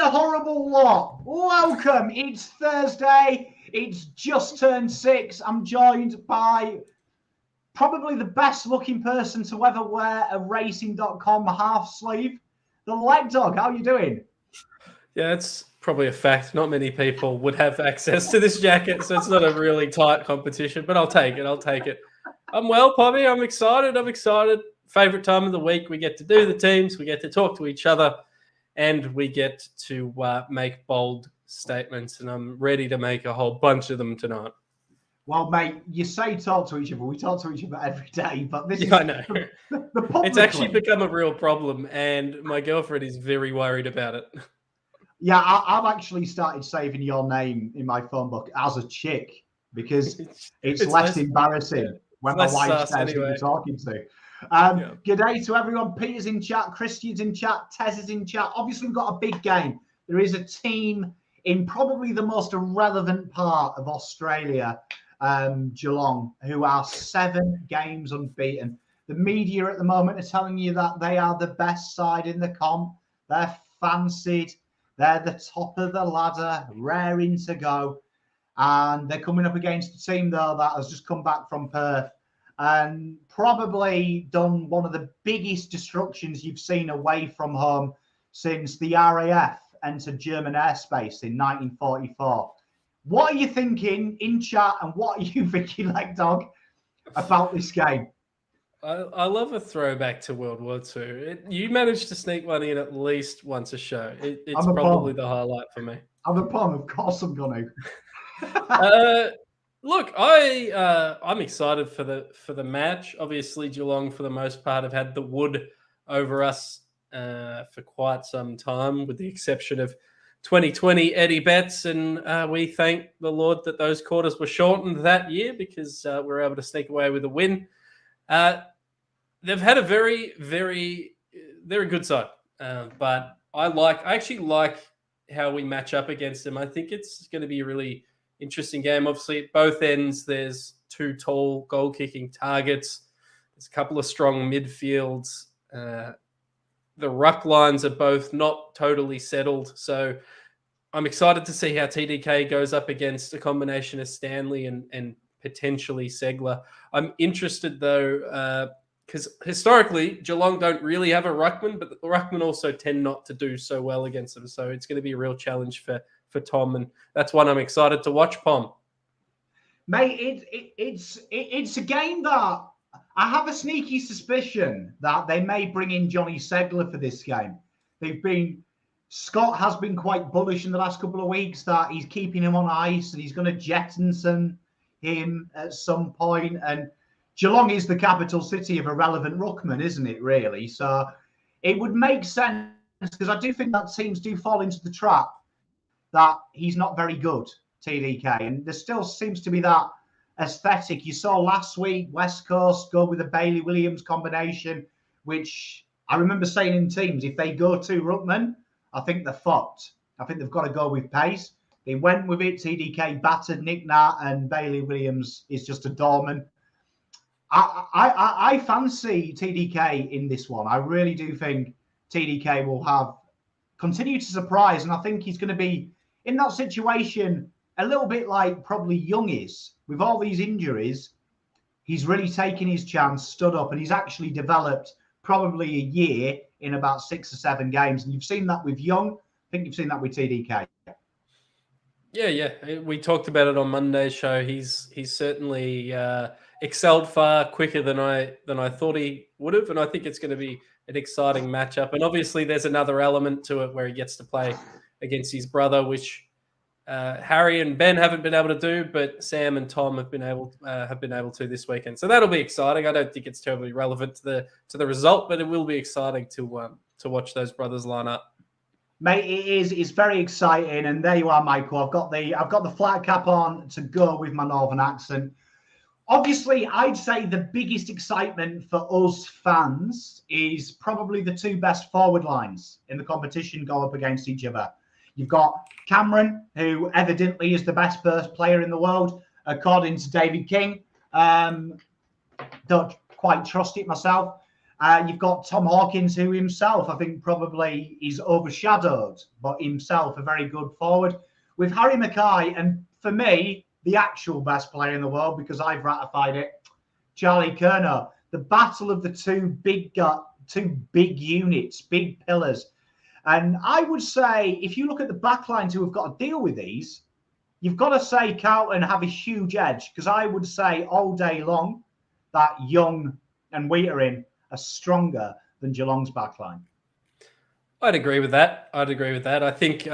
a horrible lot. Welcome. It's Thursday. It's just turned 6. I'm joined by probably the best looking person to ever wear a racing.com half sleeve, the Leg Dog. How are you doing? Yeah, it's probably a fact. Not many people would have access to this jacket, so it's not a really tight competition, but I'll take it. I'm well, Poppy. I'm excited. Favorite time of the week. We get to do the teams, we get to talk to each other, and we get to make bold statements, and I'm ready to make a whole bunch of them tonight. Well, mate, you say talk to each other. We talk to each other every day, but this is I know. the It's actually become a real problem, and my girlfriend is very worried about it. Yeah, I've actually started saving your name in my phone book as a chick because it's less embarrassing when my wife says who you're talking to. Good day to everyone. Peter's in chat, Christian's in chat, Tez is in chat. Obviously, we've got a big game. There is a team in probably the most irrelevant part of Australia, Geelong, who are 7 games unbeaten. The media at the moment are telling you that they are the best side in the comp. They're fancied. They're the top of the ladder, raring to go. And they're coming up against a team, though, that has just come back from Perth and probably done one of the biggest destructions you've seen away from home since the RAF entered German airspace in 1944. What are you thinking in chat, and what are you thinking, Leg Dog, about this game? I love a throwback to World War II. You managed to sneak one in at least once a show. It's probably the highlight for me. I'm a pun, of course I'm going to. Look, I'm excited for the match. Obviously, Geelong, for the most part, have had the wood over us for quite some time, with the exception of 2020 Eddie Betts, and we thank the Lord that those quarters were shortened that year because we were able to sneak away with a win. They've had a very, very, they're a good side, but I actually like how we match up against them. I think it's going to be a really interesting game. Obviously, at both ends, there's 2 tall goal-kicking targets. There's a couple of strong midfields. The ruck lines are both not totally settled, so I'm excited to see how TDK goes up against a combination of Stanley and potentially Segler. I'm interested, though, because historically, Geelong don't really have a ruckman, but the ruckman also tend not to do so well against them. So it's going to be a real challenge for Tom, and that's one I'm excited to watch, Pom. Mate, it's a game that I have a sneaky suspicion that they may bring in Johnny Segler for this game. Scott has been quite bullish in the last couple of weeks that he's keeping him on ice and he's going to jettison him at some point. And Geelong is the capital city of a relevant ruckman, isn't it, really? So it would make sense, because I do think that teams do fall into the trap that he's not very good, TDK. And there still seems to be that aesthetic. You saw last week West Coast go with a Bailey Williams combination, which I remember saying in teams, if they go to ruckman, I think they're fucked. I think they've got to go with pace. They went with it. TDK battered Nick Nat, and Bailey Williams is just a doorman. I fancy TDK in this one. I really do think TDK will continue to surprise, and I think he's going to be in that situation a little bit like probably Young is. With all these injuries, he's really taken his chance, stood up, and he's actually developed probably a year in about 6 or 7 games. And you've seen that with Young. I think you've seen that with TDK. Yeah. We talked about it on Monday's show. He's certainly excelled far quicker than I thought he would have, and I think it's going to be an exciting matchup. And obviously, there's another element to it where he gets to play against his brother, which Harry and Ben haven't been able to do, but Sam and Tom have been able to this weekend. So that'll be exciting. I don't think it's terribly relevant to the result, but it will be exciting to watch those brothers line up. Mate, it's very exciting, and there you are, Michael. I've got the flat cap on to go with my northern accent. Obviously, I'd say the biggest excitement for us fans is probably the 2 best forward lines in the competition go up against each other. You've got Cameron, who evidently is the best burst player in the world, according to David King. Don't quite trust it myself. You've got Tom Hawkins, who himself, I think, probably is overshadowed, but himself a very good forward. With Harry Mackay, and for me, the actual best player in the world, because I've ratified it, Charlie Curnow. The battle of the two big units, big pillars. And I would say, if you look at the backlines who have got to deal with these, you've got to say Carlton have a huge edge, because I would say all day long that Young and Wheater are stronger than Geelong's backline. I'd agree with that. I think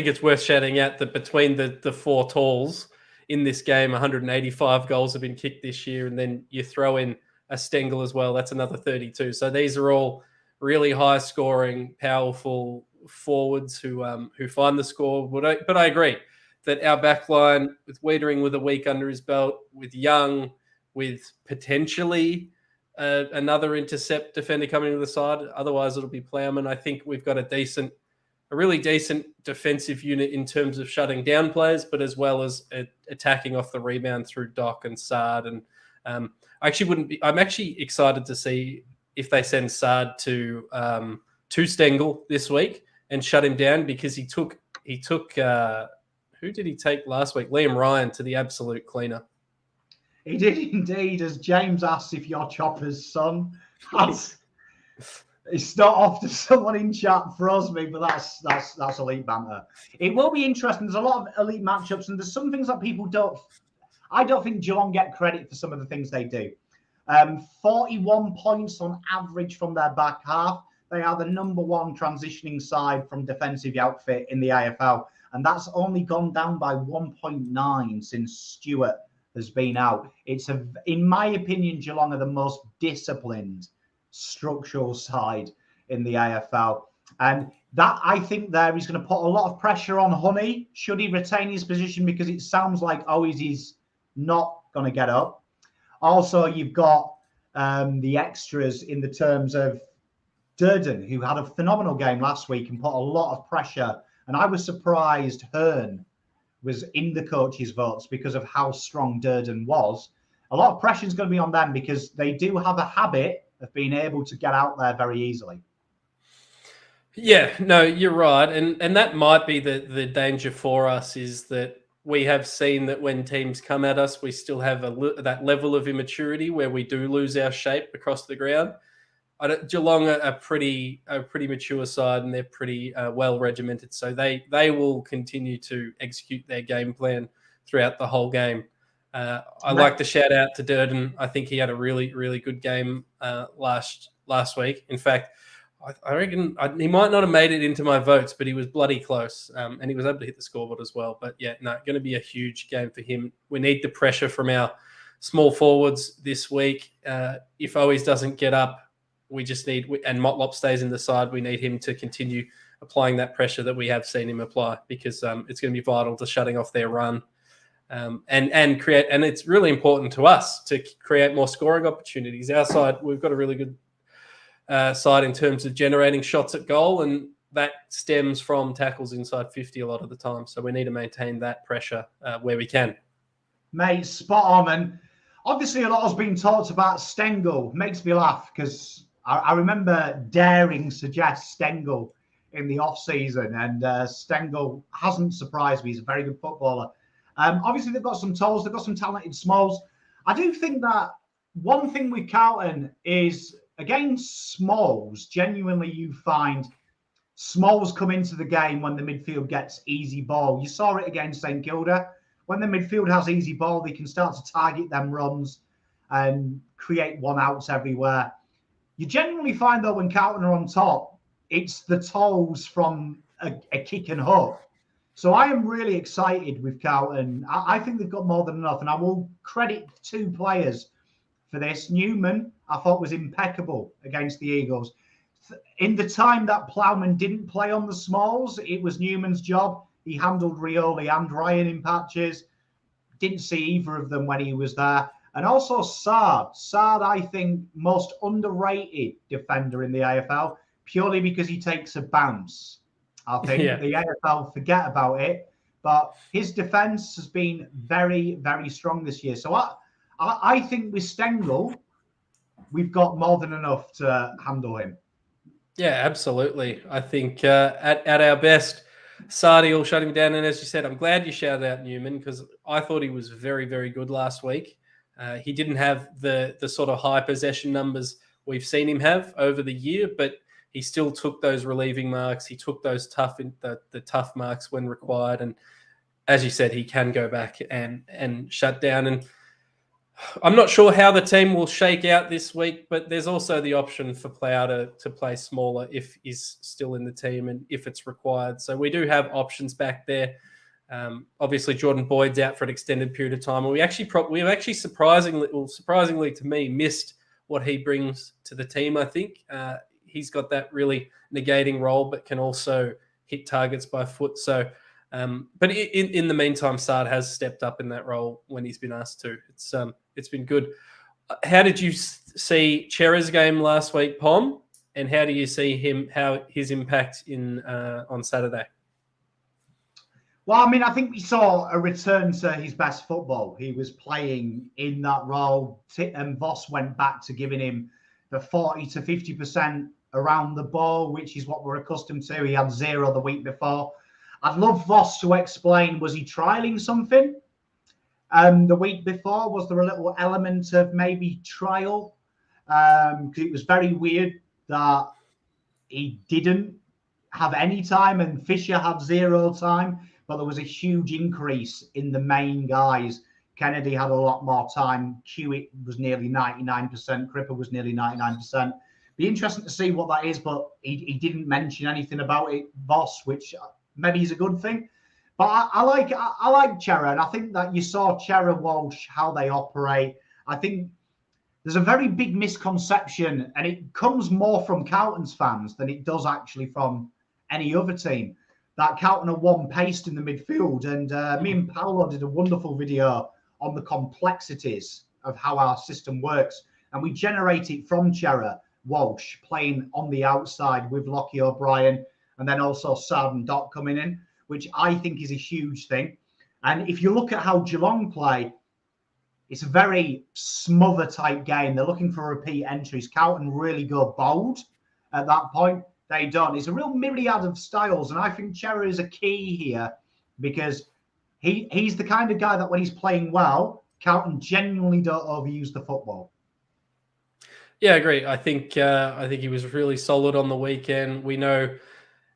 it's worth shouting out that between the four talls in this game, 185 goals have been kicked this year, and then you throw in a Stengel as well. That's another 32. So these are all really high-scoring, powerful forwards who find the score. But I agree that our backline, with Wiedering with a week under his belt, with Young, with potentially another intercept defender coming to the side, otherwise it'll be Plowman. I think we've got a really decent defensive unit in terms of shutting down players, but as well as attacking off the rebound through Doc and Sard. And I'm actually excited to see if they send Sard to Stengel this week and shut him down, because he took who did he take last week? Liam Ryan to the absolute cleaner. He did indeed, as James asked if you're Chopper's son. It's not often someone in chat throws me, but that's elite banter. It will be interesting. There's a lot of elite matchups, and there's some things that people don't. I don't think Geelong get credit for some of the things they do. 41 points on average from their back half. They are the number one transitioning side from defensive outfit in the AFL, and that's only gone down by 1.9 since Stewart has been out. In my opinion, Geelong are the most disciplined structural side in the AFL. And that, I think, there is going to put a lot of pressure on Honey, should he retain his position, because it sounds like he's not going to get up. Also, you've got the extras in the terms of Durden, who had a phenomenal game last week and put a lot of pressure. And I was surprised Hearn was in the coaches' votes because of how strong Durden was. A lot of pressure is going to be on them, because they do have a habit of being able to get out there very easily. Yeah, no, you're right. And that might be the danger for us, is that we have seen that when teams come at us, we still have that level of immaturity where we do lose our shape across the ground. Geelong are a pretty mature side, and they're pretty well regimented. So they will continue to execute their game plan throughout the whole game. I like to shout out to Durden. I think he had a really, really good game last week. In fact, I reckon he might not have made it into my votes, but he was bloody close, and he was able to hit the scoreboard as well. But yeah, no, going to be a huge game for him. We need the pressure from our small forwards this week. If Owies doesn't get up, we just need, and Motlop stays in the side, we need him to continue applying that pressure that we have seen him apply, because it's going to be vital to shutting off their run. And create, and it's really important to us to create more scoring opportunities. Our side, we've got a really good side in terms of generating shots at goal, and that stems from tackles inside 50 a lot of the time. So we need to maintain that pressure where we can. Mate, spot on. And obviously a lot has been talked about Stengel. Makes me laugh, because I remember daring suggest Stengel in the off-season, and Stengel hasn't surprised me. He's a very good footballer. Obviously, they've got some tolls. They've got some talented smalls. I do think that one thing with Carlton is, against smalls, genuinely you find smalls come into the game when the midfield gets easy ball. You saw it against St Kilda. When the midfield has easy ball, they can start to target them runs and create one-outs everywhere. You genuinely find, though, when Carlton are on top, it's the tolls from a kick and hook. So I am really excited with Carlton. I think they've got more than enough, and I will credit two players for this. Newman, I thought, was impeccable against the Eagles. In the time that Plowman didn't play on the smalls, it was Newman's job. He handled Rioli and Ryan in patches. Didn't see either of them when he was there. And also Sard. Sard, I think, most underrated defender in the AFL, purely because he takes a bounce. I think the AFL forget about it. But his defence has been very, very strong this year. So I think with Stengel, we've got more than enough to handle him. Yeah, absolutely. I think at our best, Sardi will shut him down. And as you said, I'm glad you shouted out Newman because I thought he was very, very good last week. He didn't have the sort of high possession numbers we've seen him have over the year, but he still took those relieving marks. He took those the tough marks when required. And as you said, he can go back and shut down. And I'm not sure how the team will shake out this week, but there's also the option for Plowder to play smaller if he's still in the team and if it's required. So we do have options back there. Obviously, Jordan Boyd's out for an extended period of time, and we've actually surprisingly to me missed what he brings to the team. I think he's got that really negating role, but can also hit targets by foot. So. But in the meantime, Sard has stepped up in that role when he's been asked to. It's been good. How did you see Chera's game last week, Pom? And how do you see how his impact on Saturday? Well, I mean, I think we saw a return to his best football. He was playing in that role, and Voss went back to giving him the 40 to 50% around the ball, which is what we're accustomed to. He had 0 the week before. I'd love Voss to explain, was he trialing something the week before? Was there a little element of maybe trial? Because it was very weird that he didn't have any time and Fisher had 0 time, but there was a huge increase in the main guys. Kennedy had a lot more time. Hewitt was nearly 99%. Cripper was nearly 99%. Be interesting to see what that is, but he didn't mention anything about it, Voss, which... maybe is a good thing, but I like Chera, and I think that you saw Chera, Walsh, how they operate. I think there's a very big misconception, and it comes more from Carlton's fans than it does actually from any other team, that Carlton are one-paced in the midfield. And me and Paolo did a wonderful video on the complexities of how our system works, and we generate it from Chera, Walsh playing on the outside with Lockie O'Brien, and then also Sard and Doc coming in, which I think is a huge thing. And if you look at how Geelong play, it's a very smother type game. They're looking for repeat entries. Carlton really go bold at that point. They don't. It's a real myriad of styles. And I think Chera is a key here because he's the kind of guy that when he's playing well, Carlton genuinely don't overuse the football. Yeah, I agree. I think he was really solid on the weekend. We know...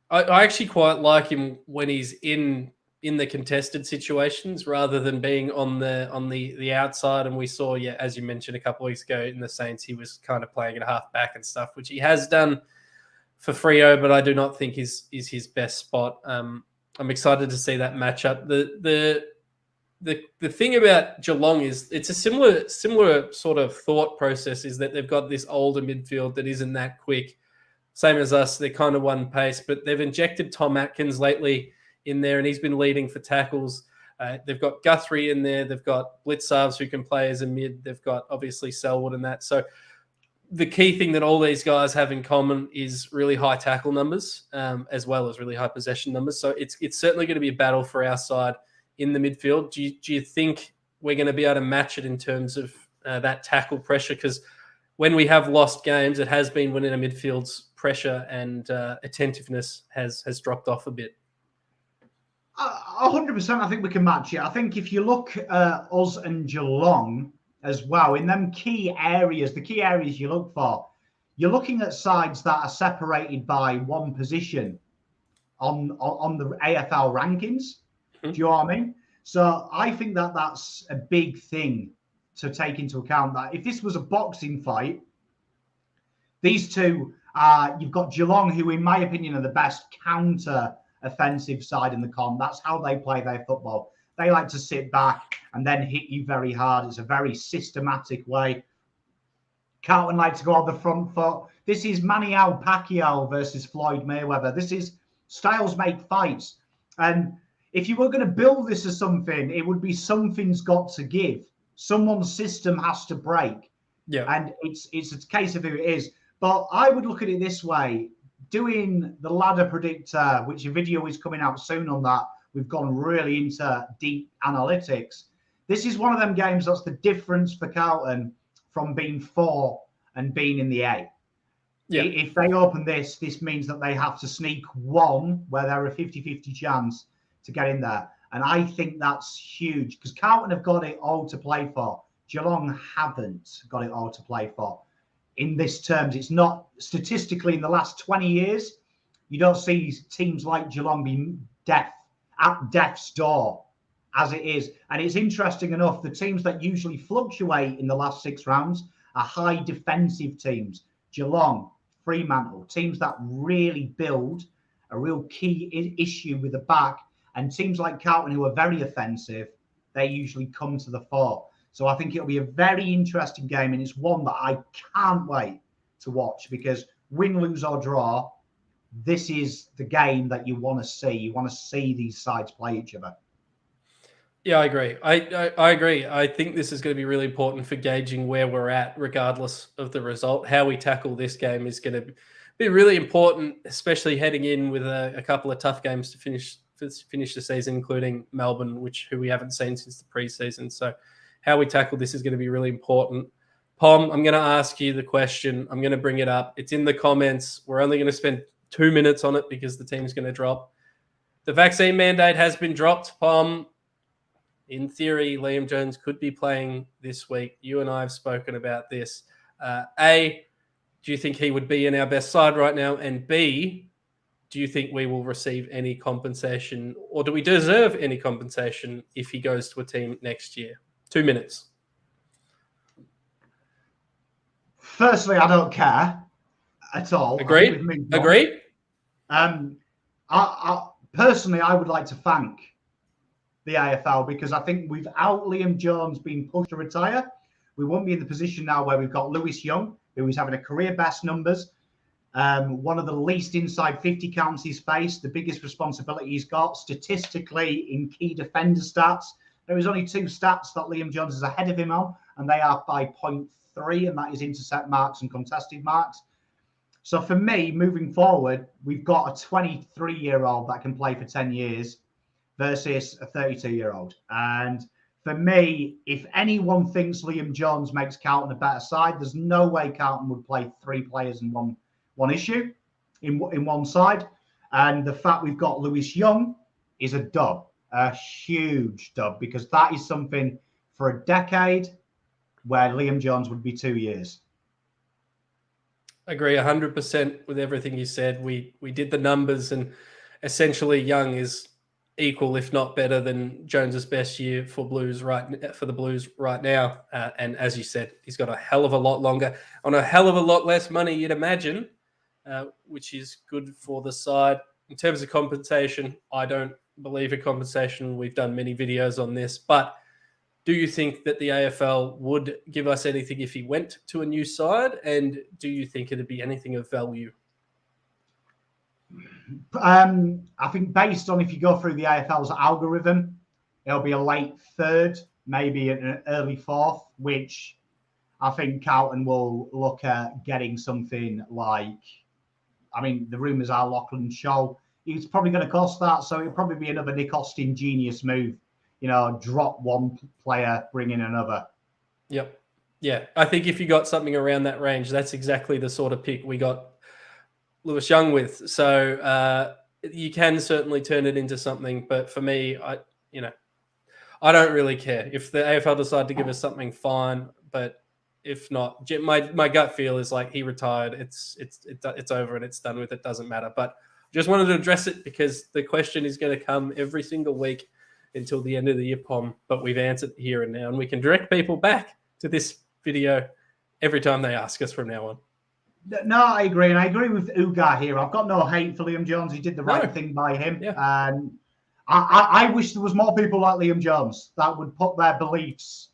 I actually quite like him when he's in the contested situations rather than being on the outside. And we saw, as you mentioned a couple of weeks ago in the Saints, he was kind of playing at half back and stuff, which he has done for Freo, but I do not think is his best spot. I'm excited to see that matchup. The thing about Geelong is it's a similar sort of thought process, is that they've got this older midfield that isn't that quick. Same as us, they're kind of one pace, but they've injected Tom Atkins lately in there, and he's been leading for tackles. They've got Guthrie in there. They've got Blitzarves who can play as a mid. They've got obviously Selwood and that. So the key thing that all these guys have in common is really high tackle numbers, as well as really high possession numbers. So it's certainly going to be a battle for our side in the midfield. Do you think we're going to be able to match it in terms of that tackle pressure? Because when we have lost games, it has been when in a midfield's pressure and attentiveness has dropped off a bit. 100%, I think we can match it. I think if you look at us and Geelong as well, in them key areas, the key areas you look for, you're looking at sides that are separated by one position on the AFL rankings. Mm-hmm. Do you know what I mean? So I think that that's a big thing to take into account, that if this was a boxing fight, these two, you've got Geelong, who in my opinion are the best counter offensive side in the comp. That's how they play their football. They like to sit back and then hit you very hard. It's a very systematic way. Carlton like to go on the front foot. This is Manny Pacquiao versus Floyd Mayweather. This is styles make fights. And if you were going to build this as something, it would be something's got to give. Someone's system has to break. Yeah. And it's a case of who it is. But I would look at it this way. Doing the ladder predictor, which a video is coming out soon on that, we've gone really into deep analytics. This is one of them games that's the difference for Carlton from being 4 and being in the A. Yeah. If they open this means that they have to sneak one where there are a 50-50 chance to get in there. And I think that's huge because Carlton have got it all to play for. Geelong haven't got it all to play for. In this terms, it's not statistically in the last 20 years, you don't see teams like Geelong being at death's door as it is. And it's interesting enough, the teams that usually fluctuate in the last 6 rounds are high defensive teams. Geelong, Fremantle, teams that really build a real key issue with the back, and teams like Carlton who are very offensive, they usually come to the fore. So I think it'll be a very interesting game, and it's one that I can't wait to watch because win, lose or draw, this is the game that you want to see. You want to see these sides play each other. Yeah, I agree. I agree. I think this is going to be really important for gauging where we're at, regardless of the result. How we tackle this game is going to be really important, especially heading in with a couple of tough games to finish the season, including Melbourne, who we haven't seen since the preseason. So how we tackle this is going to be really important. Pom, I'm going to ask you the question. I'm going to bring it up. It's in the comments. We're only going to spend 2 minutes on it because the team's going to drop. The vaccine mandate has been dropped, Pom. In theory, Liam Jones could be playing this week. You and I have spoken about this. A, do you think he would be in our best side right now? And B, do you think we will receive any compensation, or do we deserve any compensation if he goes to a team next year? 2 minutes. Firstly, I don't care at all. Agreed. Agreed. Personally, I would like to thank the AFL because I think without Liam Jones being pushed to retire, we won't be in the position now where we've got Lewis Young, who is having a career best numbers. One of the least inside 50 counts he's faced, the biggest responsibility he's got statistically in key defender stats. There is only 2 stats that Liam Jones is ahead of him on, and they are by 0.3, and that is intercept marks and contested marks. So for me, moving forward, we've got a 23-year-old that can play for 10 years versus a 32-year-old. And for me, if anyone thinks Liam Jones makes Carlton a better side, there's no way Carlton would play 3 players in one issue, in one side. And the fact we've got Lewis Young is a dub, a huge dub, because that is something for a decade where Liam Jones would be 2 years. Agree 100% with everything you said. We did the numbers, and essentially Young is equal, if not better, than Jones's best year for the Blues right now. And as you said, he's got a hell of a lot longer on a hell of a lot less money, you'd imagine, which is good for the side. In terms of compensation, I don't believe in compensation. We've done many videos on this, but do you think that the AFL would give us anything if he went to a new side? And do you think it'd be anything of value? I think based on if you go through the AFL's algorithm, it'll be a late 3rd, maybe an early 4th, which I think Carlton will look at getting something like, I mean, the rumours are Lachlan Scholl. It's probably going to cost that, so it'll probably be another Nick Austin genius move. You know, drop one player, bring in another. Yep. Yeah, I think if you got something around that range, that's exactly the sort of pick we got Lewis Young with. So you can certainly turn it into something, but for me, I don't really care. If the AFL decide to give us something, fine, but if not, my gut feel is like he retired. It's over and it's done with. It doesn't matter. But just wanted to address it because the question is going to come every single week until the end of the year, Pom. But we've answered here and now, and we can direct people back to this video every time they ask us from now on. No, I agree. And I agree with Ugar here. I've got no hate for Liam Jones. He did the right thing by him. Yeah. And I wish there was more people like Liam Jones that would put their beliefs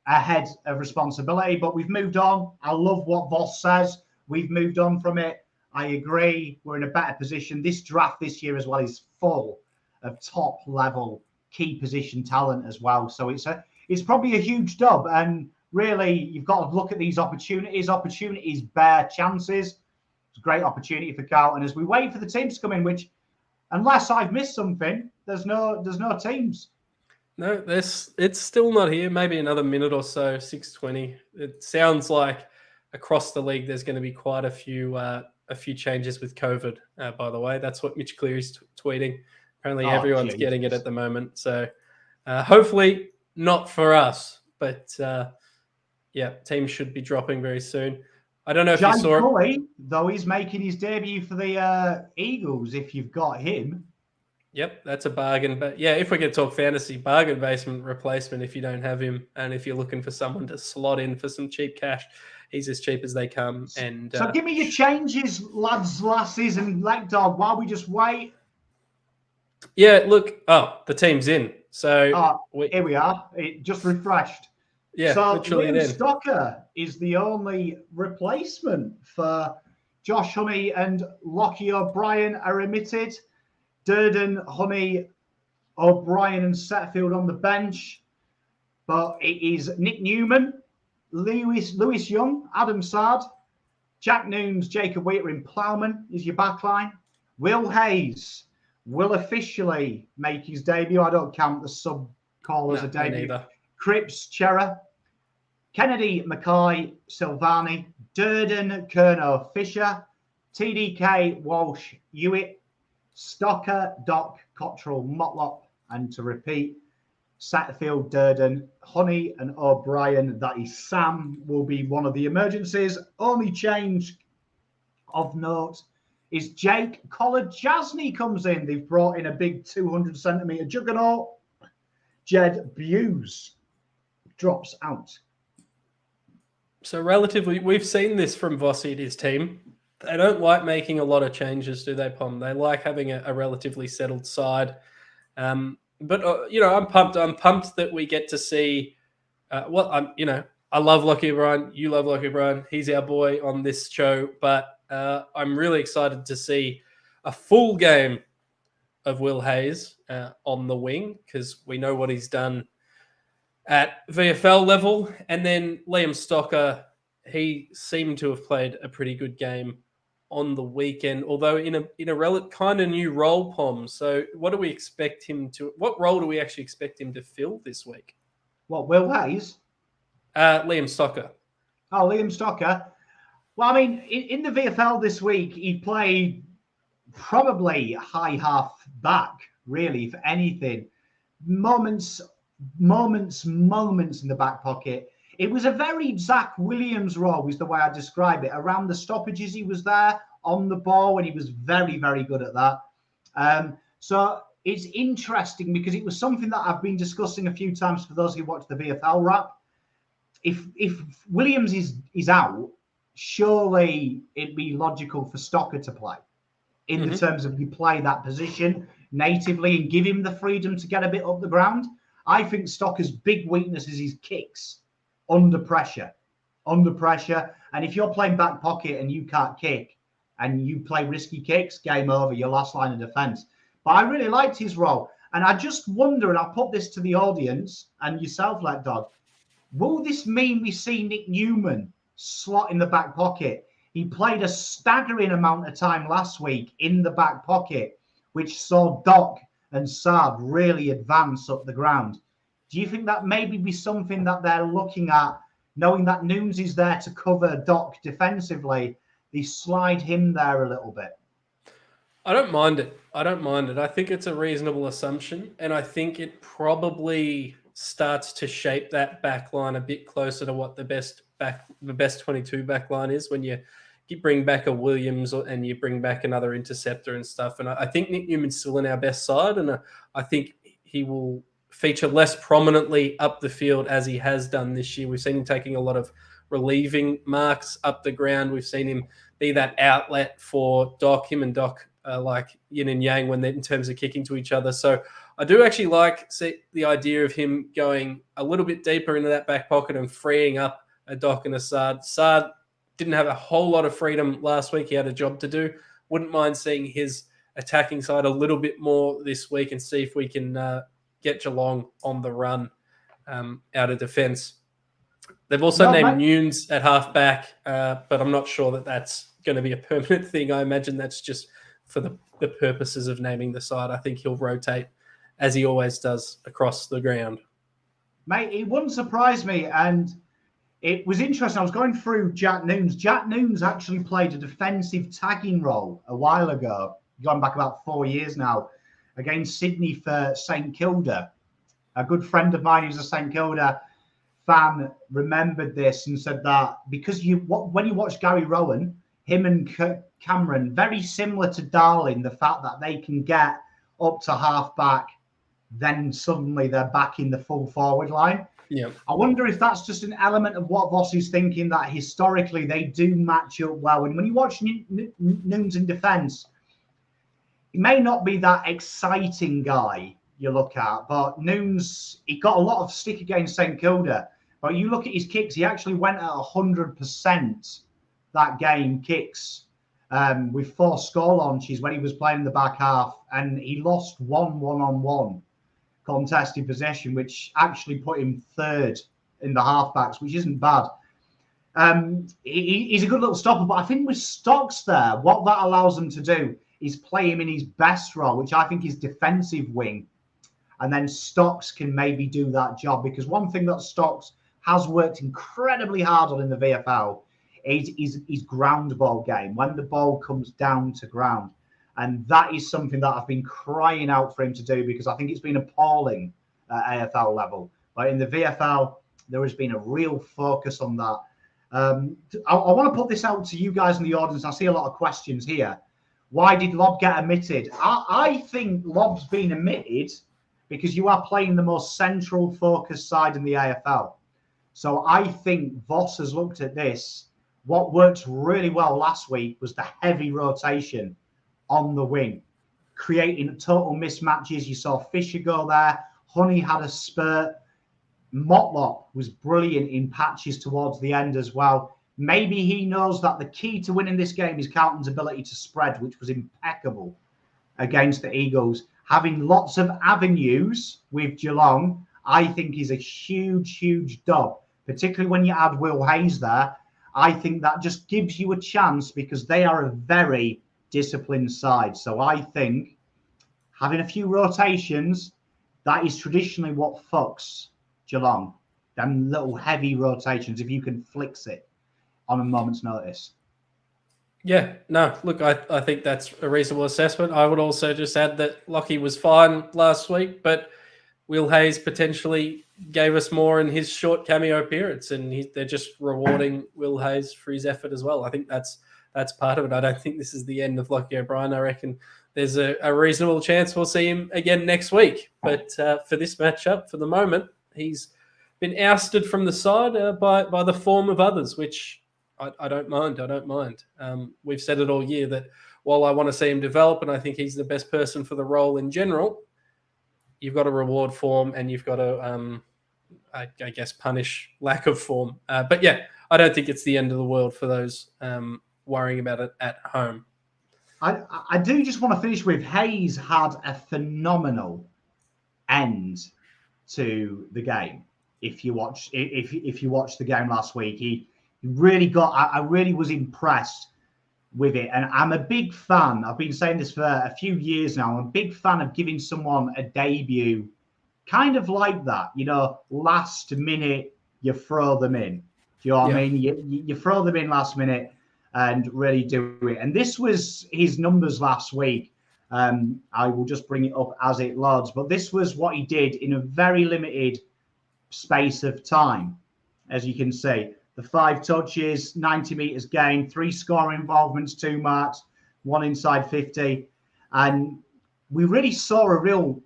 ahead of responsibility. But we've moved on. I love what Voss says. We've moved on from it. I agree. We're in a better position. This draft this year as well is full of top-level key position talent as well. So it's probably a huge dub. And really, you've got to look at these opportunities. Opportunities bear chances. It's a great opportunity for Carlton as we wait for the teams to come in, which, unless I've missed something, there's no teams. No, it's still not here. Maybe another minute or so, 6:20. It sounds like across the league, there's going to be quite a few changes with COVID. By the way, that's what Mitch Cleary's tweeting. Apparently, everyone's getting it at the moment. So hopefully not for us, but teams should be dropping very soon. I don't know if you saw Cully, though he's making his debut for the Eagles. If you've got him. Yep, that's a bargain. But yeah, if we could talk fantasy, bargain basement replacement if you don't have him, and if you're looking for someone to slot in for some cheap cash, he's as cheap as they come. And so give me your changes, lads, lasses, and leg dog while we just wait. Yeah, look. Oh, the team's in. So here we are. It just refreshed. Yeah, so literally Liam Stocker is the only replacement for Josh Honey, and Lockie O'Brien are omitted. Durden, Honey, O'Brien, and Setterfield on the bench. But it is Nick Newman, Lewis Young, Adam Sard, Jack Noons, Jacob Wheater in Plowman is your backline. Will Hayes will officially make his debut. I don't count the sub call as a debut. Cripps, Chera, Kennedy, Mackay, Silvani, Durden, Kerno, Fisher, TDK, Walsh, Hewitt, Stocker, Doc, Cottrell, Motlop, and to repeat, Satterfield, Durden, Honey, and O'Brien. That is Sam, will be one of the emergencies. Only change of note is Jake Collar-Jasny comes in. They've brought in a big 200-centimetre juggernaut. Jed Buse drops out. So relatively, we've seen this from Vossi and his team. They don't like making a lot of changes, do they, Pom? They like having a relatively settled side. But I'm pumped. I'm pumped that we get to see. I love Lockie O'Brien. You love Lockie O'Brien. He's our boy on this show. But I'm really excited to see a full game of Will Hayes on the wing, because we know what he's done at VFL level. And then Liam Stocker, he seemed to have played a pretty good game on the weekend, although in a kind of new role, Pom. So what do we expect him to? What role do we actually expect him to fill this week? What, Will Hayes? Liam Stocker. Oh, Liam Stocker. Well, I mean, in the VFL this week, he played probably high half back, really, if anything. Moments in the back pocket. It was a very Zach Williams role, is the way I describe it. Around the stoppages, he was there on the ball, and he was very, very good at that. So it's interesting because it was something that I've been discussing a few times for those who watch the VFL wrap. If Williams is out, surely it'd be logical for Stocker to play in the terms of you play that position natively and give him the freedom to get a bit up the ground. I think Stocker's big weakness is his kicks under pressure. And if you're playing back pocket and you can't kick and you play risky kicks, game over, your last line of defense. But I really liked his role. And I just wonder, and I'll put this to the audience and yourself, Let Dog, will this mean we see Nick Newman slot in the back pocket? He played a staggering amount of time last week in the back pocket, which saw Doc and Saab really advance up the ground. Do you think that maybe be something that they're looking at, knowing that Noons is there to cover Doc defensively? They slide him there a little bit. I don't mind it. I think it's a reasonable assumption, and I think it probably starts to shape that back line a bit closer to what the best 22 back line is when you bring back a Williams and you bring back another interceptor and stuff. And I think Nick Newman's still in our best side, and I think he will feature less prominently up the field as he has done this year. We've seen him taking a lot of relieving marks up the ground. We've seen him be that outlet for Doc. Him and Doc are like yin and yang when they're in terms of kicking to each other. So I do actually like the idea of him going a little bit deeper into that back pocket and freeing up a Doc and a Sard. Sard didn't have a whole lot of freedom last week. He had a job to do. Wouldn't mind seeing his attacking side a little bit more this week and see if we can get Geelong on the run out of defence. They've also named Nunes at halfback, but I'm not sure that that's going to be a permanent thing. I imagine that's just for the purposes of naming the side. I think he'll rotate, as he always does, across the ground. Mate, it wouldn't surprise me. And it was interesting. I was going through Jack Noons. Jack Noons actually played a defensive tagging role a while ago, going back about 4 years now, against Sydney for St Kilda. A good friend of mine who's a St Kilda fan remembered this and said that because when you watch Gary Rowan, him and Cameron, very similar to Darling, the fact that they can get up to half back, then suddenly they're back in the full forward line. Yeah, I wonder if that's just an element of what Voss is thinking, that historically they do match up well. And when you watch Noons in defence, he may not be that exciting guy you look at, but Noons, he got a lot of stick against St Kilda. But you look at his kicks, he actually went at 100% that game kicks with 4 score launches when he was playing in the back half, and he lost 1-on-1 contested possession, which actually put him 3rd in the halfbacks, which isn't bad. He's a good little stopper, but I think with Stocks there, what that allows them to do is play him in his best role, which I think is defensive wing. And then Stocks can maybe do that job, because one thing that Stocks has worked incredibly hard on in the VFL is his ground ball game, when the ball comes down to ground. And that is something that I've been crying out for him to do, because I think it's been appalling at AFL level. But in the VFL, there has been a real focus on that. I want to put this out to you guys in the audience. I see a lot of questions here. Why did Lobb get omitted? I think Lobb's been omitted because you are playing the most central focus side in the AFL. So I think Voss has looked at this. What worked really well last week was the heavy rotation on the wing, creating total mismatches. You saw Fisher go there. Honey had a spurt. Motlop was brilliant in patches towards the end as well. Maybe he knows that the key to winning this game is Carlton's ability to spread, which was impeccable against the Eagles. Having lots of avenues with Geelong, I think, is a huge, huge dub, particularly when you add Will Hayes there. I think that just gives you a chance, because they are a very disciplined side. So I think having a few rotations, that is traditionally what fucks Geelong. Them little heavy rotations, if you can fix it on a moment's notice. Yeah, no, look, I think that's a reasonable assessment. I would also just add that Lockie was fine last week, but Will Hayes potentially gave us more in his short cameo appearance, and they're just rewarding Will Hayes for his effort as well. I think that's part of it. I don't think this is the end of Lockie O'Brien. I reckon there's a reasonable chance we'll see him again next week. But for this matchup, for the moment, he's been ousted from the side by the form of others, which I don't mind. I don't mind. We've said it all year that while I want to see him develop, and I think he's the best person for the role in general, you've got to reward form, and you've got to, I guess, punish lack of form. But yeah, I don't think it's the end of the world for those worrying about it at home. I do just want to finish with Hayes had a phenomenal end to the game. If you watch the game last week, he really got. I really was impressed with it, and I'm a big fan. I've been saying this for a few years now. I'm a big fan of giving someone a debut, kind of like that. Last minute you throw them in. Do you know what I mean? You throw them in last minute and really do it. And this was his numbers last week. I will just bring it up as it loads, but this was what he did in a very limited space of time. As you can see, the 5 touches, 90 metres gained, 3 scoring involvements, 2 marks, 1 inside 50. And we really saw a real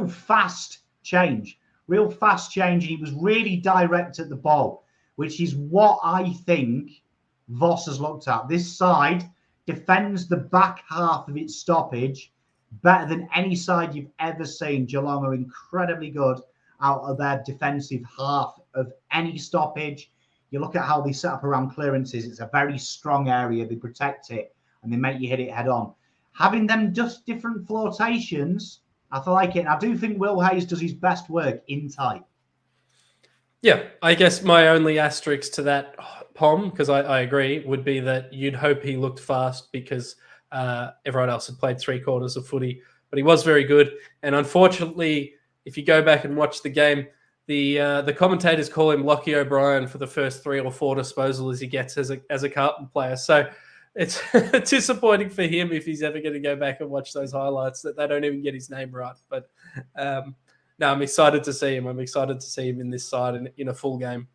fast change. He was really direct at the ball, which is what I think Voss has looked at. This side defends the back half of its stoppage better than any side you've ever seen. Geelong are incredibly good out of their defensive half of any stoppage. You look at how they set up around clearances. It's a very strong area. They protect it and they make you hit it head on. Having them just different flotations, I like it. And I do think Will Hayes does his best work in tight. Yeah, I guess my only asterisk to that, Pom, because I agree, would be that you'd hope he looked fast because everyone else had played 3 quarters of footy, but he was very good. And unfortunately, if you go back and watch the game, The commentators call him Lockie O'Brien for the first 3 or 4 disposals he gets as a Carlton player. So it's disappointing for him if he's ever going to go back and watch those highlights that they don't even get his name right. But no, I'm excited to see him. I'm excited to see him in this side in a full game.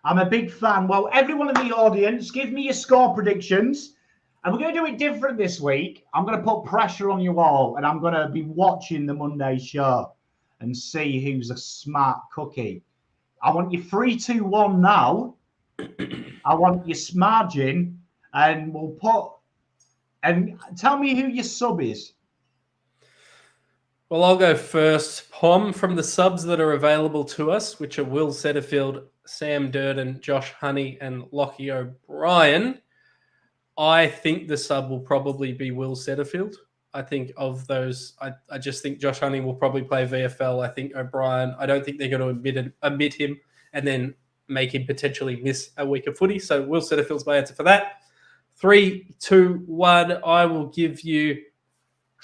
I'm a big fan. Well, everyone in the audience, give me your score predictions. And we're going to do it different this week. I'm going to put pressure on you all, and I'm going to be watching the Monday show and see who's a smart cookie. I want you 3-2-1 now. I want your margin, and and tell me who your sub is. Well, I'll go first. Pom, from the subs that are available to us, which are Will Setterfield, Sam Durden, Josh Honey, and Lockie O'Brien, I think the sub will probably be Will Setterfield. I think of those, I just think Josh Honey will probably play VFL. I think O'Brien, I don't think they're going to omit him and then make him potentially miss a week of footy. So Will Setterfield's my answer for that. 3, 2, 1. I will give you,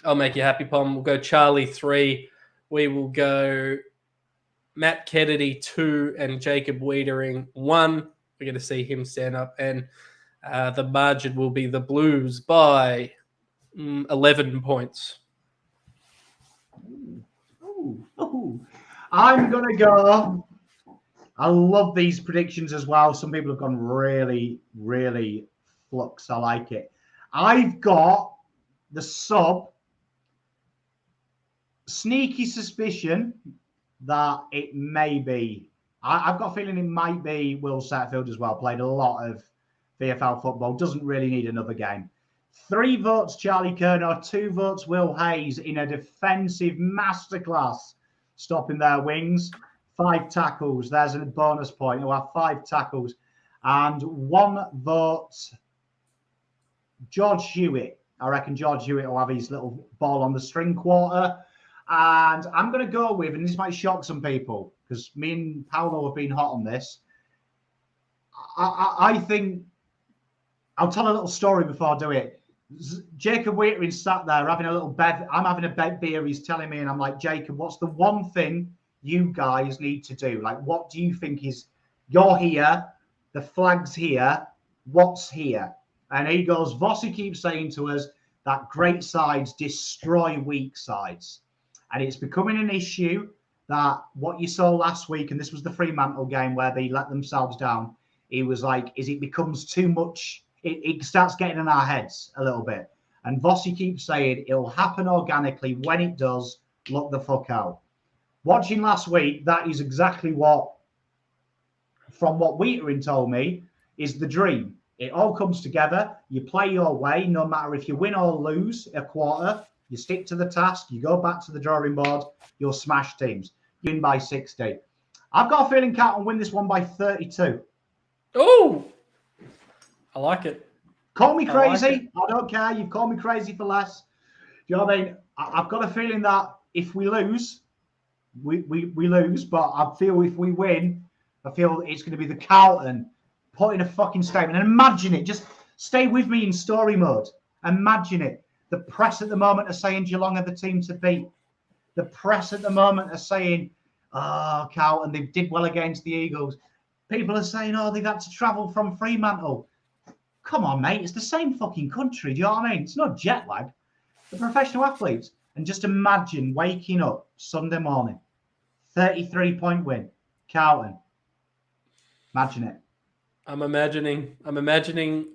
I'll make you happy, Pom. We'll go Charlie 3. We will go Matt Kennedy 2 and Jacob Wiedering 1. We're going to see him stand up. And the margin will be the Blues by 11 points. Ooh. I'm going to go. I love these predictions as well. Some people have gone really, really flux. I like it. I've got the sub. Sneaky suspicion that it may be. I've got a feeling it might be Will Setterfield as well. Played a lot of VFL football. Doesn't really need another game. 3 votes Charlie Curnow, 2 votes Will Hayes in a defensive masterclass, stopping their wings. 5 tackles. There's a bonus point. He'll have 5 tackles. And 1 vote George Hewitt. I reckon George Hewitt will have his little ball on the string quarter. And I'm going to go with, and this might shock some people, because me and Paolo have been hot on this. I think, I'll tell a little story before I do it. Jacob Wiedering sat there having a little bev. I'm having a beer. He's telling me, and I'm like, Jacob, what's the one thing you guys need to do? Like, what do you think is, you're here, the flag's here, what's here? And he goes, Vossi keeps saying to us that great sides destroy weak sides. And it's becoming an issue that what you saw last week, and this was the Fremantle game where they let themselves down, it was like, as it becomes too much, it starts getting in our heads a little bit. And Vossi keeps saying it'll happen organically. When it does, look the fuck out. Watching last week, that is exactly what, from what Wiedering told me, is the dream. It all comes together. You play your way, no matter if you win or lose a quarter. You stick to the task. You go back to the drawing board. You'll smash teams. You win by 60. I've got a feeling Carlton win this one by 32. Oh, I like it. Call me crazy. I don't care. You've called me crazy for less. Do you know what I mean? I've got a feeling that if we lose, we lose. But I feel if we win, I feel it's going to be the Carlton putting a fucking statement. And imagine it. Just stay with me in story mode. Imagine it. The press at the moment are saying Geelong are the team to beat. The press at the moment are saying, oh, Carlton, they did well against the Eagles. People are saying, oh, they've had to travel from Fremantle. Come on, mate. It's the same fucking country. Do you know what I mean? It's not jet lag. The professional athletes. And just imagine waking up Sunday morning, 33-point win, Carlton. Imagine it. I'm imagining,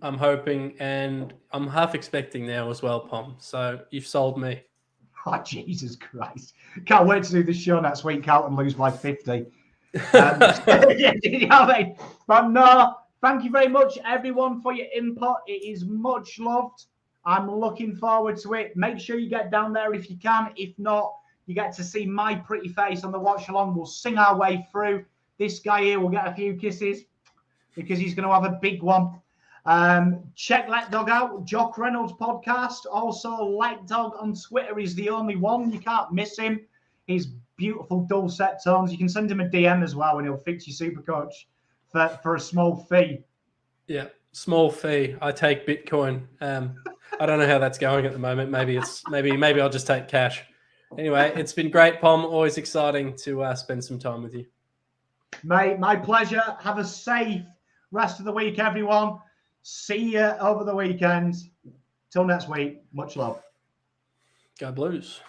I'm hoping, and I'm half expecting now as well, Pom. So you've sold me. Oh, Jesus Christ. Can't wait to do this show next week. Carlton lose by 50. Yeah, you know what I mean? But no, thank you very much, everyone, for your input. It is much loved. I'm looking forward to it. Make sure you get down there if you can. If not, you get to see my pretty face on the watch along. We'll sing our way through. This guy here will get a few kisses because he's going to have a big one. Check Let Dog out, Jock Reynolds podcast. Also, Let Dog on Twitter is the only one. You can't miss him. His beautiful dulcet tones. You can send him a DM as well, and he'll fix your super coach for a small fee. Yeah, small fee. I take Bitcoin. I don't know how that's going at the moment. Maybe I'll just take cash. Anyway, it's been great, Pom. Always exciting to spend some time with you. Mate, my pleasure. Have a safe rest of the week, everyone. See you over the weekend. Till next week. Much love. Go Blues.